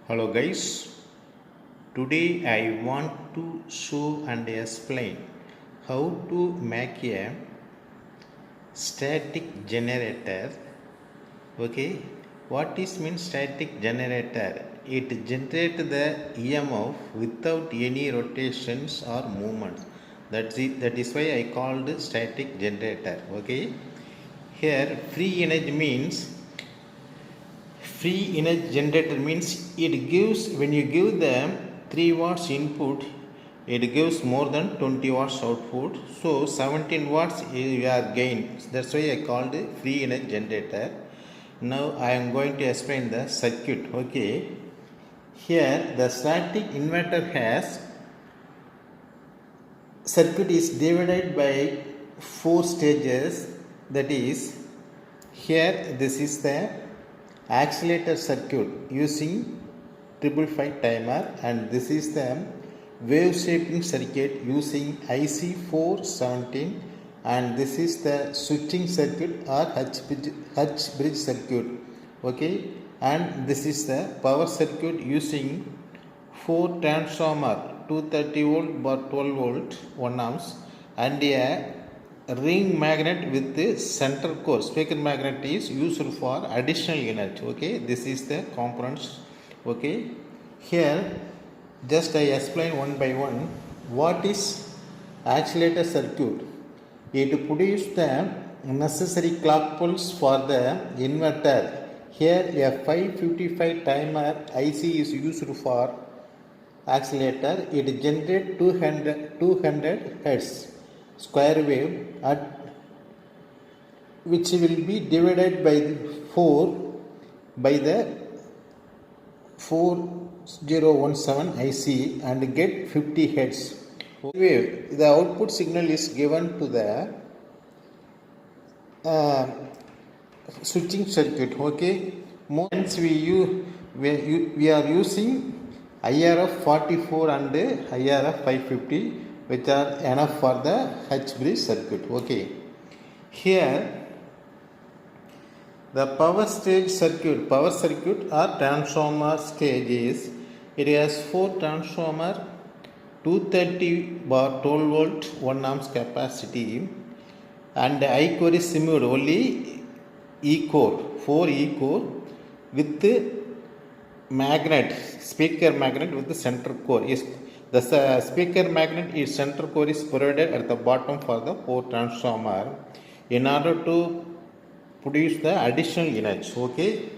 Hello guys, today I want to show and explain how to make a static generator. Okay, what is mean static generator? It generates the EMF without any rotations or movements. That is why I called static generator. Okay, here free energy generator means it gives, when you give them 3 watts input, it gives more than 20 watts output. So 17 watts you are gained. That's why I called it free energy generator. Now I am going to explain the circuit. Okay, here the static inverter has circuit is divided by 4 stages. That is, here this is the oscillator circuit using 555 timer, and this is the wave shaping circuit using IC417, and this is the switching circuit or H bridge circuit. Okay, and this is the power circuit using 4 transformer 230 volt by 12 volt 1 amps and a ring magnet with the center core. Speaker magnet is used for additional energy. Okay, this is the components. Okay, here just I explain one by one what is oscillator circuit. It produces the necessary clock pulse for the inverter. Here a 555 timer IC is used for oscillator. It generates 200 Hz square wave at which will be divided by 4 by the 4017 IC and get 50 Hz wave. The output signal is given to the switching circuit. Okay, hence we are using IRF 44 and IRF 550, which are enough for the H bridge circuit. Okay, here the power circuit or transformer stage is, it has 4 transformer 230 bar 12 volt 1 amps capacity, and I core is similar, only E core 4 E core with magnet, speaker magnet with the center core. Is the speaker magnet is center core is provided at the bottom for the 4 transformer in order to produce the additional energy. Okay,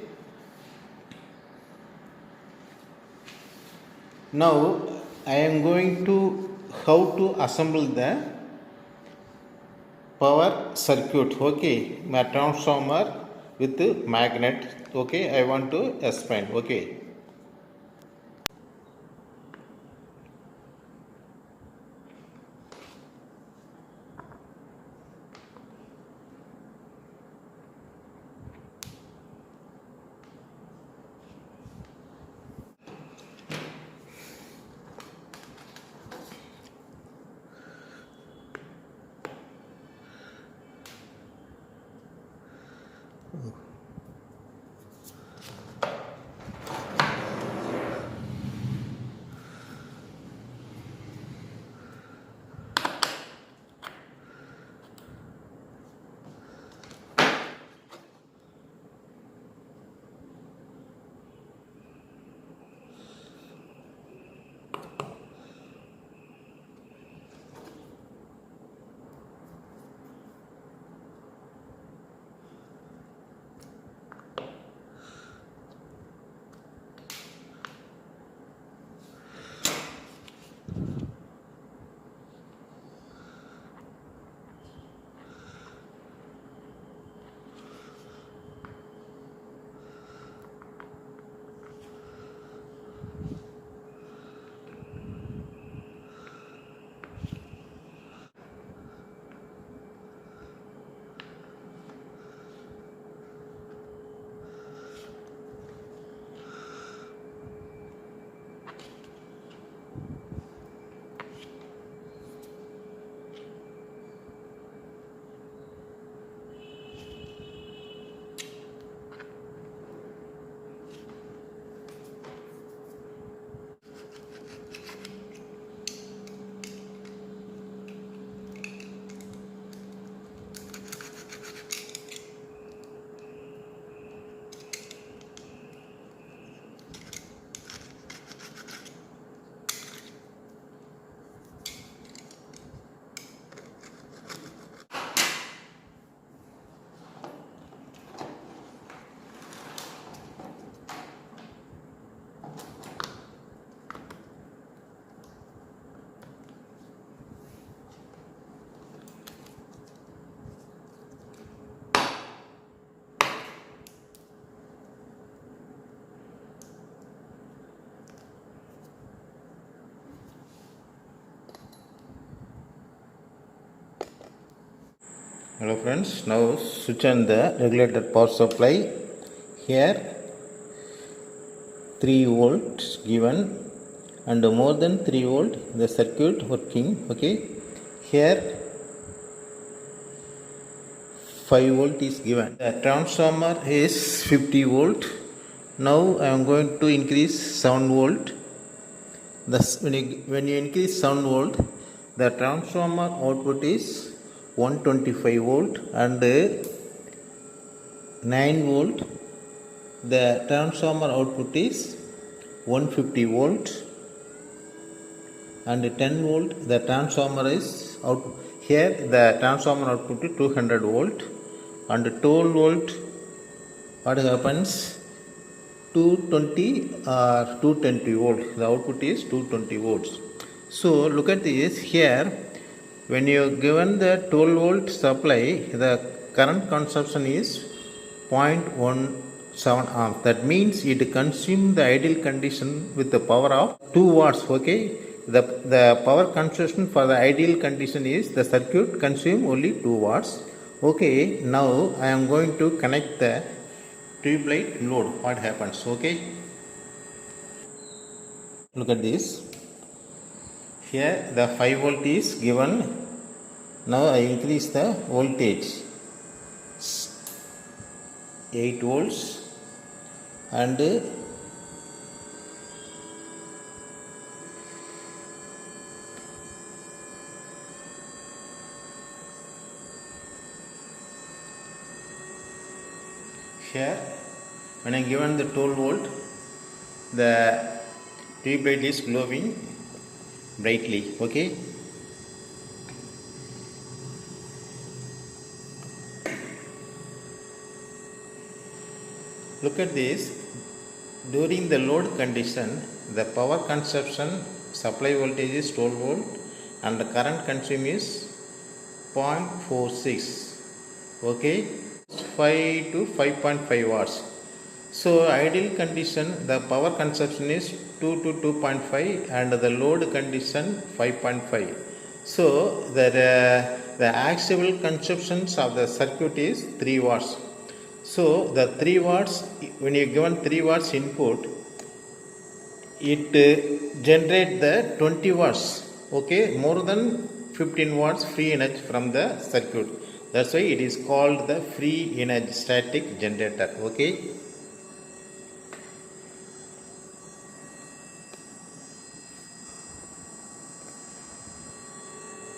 now I am going to how to assemble the power circuit. Okay, my transformer with the magnet. Okay, I want to explain. Okay, Hello friends, now switch on the regulator power supply. Here 3 volts given and more than 3 volt the circuit working. Okay, here 5 volt is given. The transformer is 50 volt. Now I am going to increase 7 volt. Thus, when you increase 7 volt, the transformer output is 125 volt and 9 volt. The transformer output is 150 volt and 10 volt. The transformer is out. Here the transformer output is 200 volt and 12 volt. What happens? 220 or 220 volts. The output is 220 volts. So look at this here. When you are given the 12 volt supply, the current consumption is 0.17 amps. That means it consumes the ideal condition with the power of 2 watts. Okay. The power consumption for the ideal condition is the circuit consume only 2 watts. Okay. Now I am going to connect the tube light load. What happens? Okay, look at this. Here the 5 volt is given. Now I increase the voltage 8 volts and here when I given the 12 volt, the tube light is glowing brightly. Okay, look at this. During the load condition, the power consumption supply voltage is 12 volt and the current consumed is 0.46. Okay, 5 to 5.5 watts. So ideal condition the power consumption is 2 to 2.5 and the load condition 5.5. So the actual consumptions of the circuit is 3 watts. So the 3 watts, when you given 3 watts input, it generate the 20 watts. Okay, more than 15 watts free energy from the circuit. That's why it is called the free energy static generator. Okay.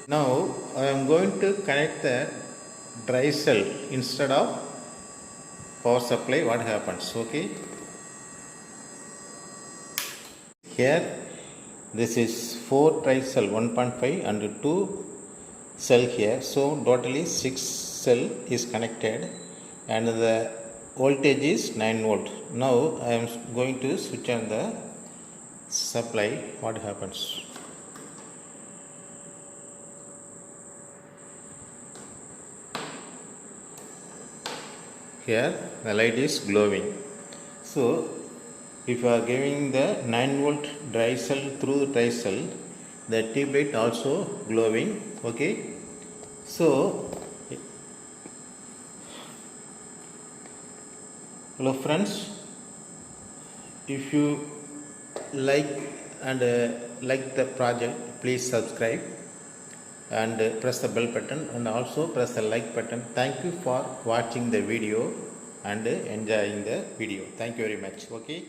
Now I am going to connect the dry cell instead of power supply. What happens? Okay. Here this is 4 dry cell 1.5 and 2 cell here. So totally 6 cell is connected and the voltage is 9 volt. Now I am going to switch on the supply. What happens? Here the light is glowing. So if you are giving the 9 volt dry cell through the dry cell, the tube light also glowing. Okay. So hello friends, if you like the project, please subscribe and press the bell button and also press the like button. Thank you for watching the video and enjoying the video. Thank you very much. Okay.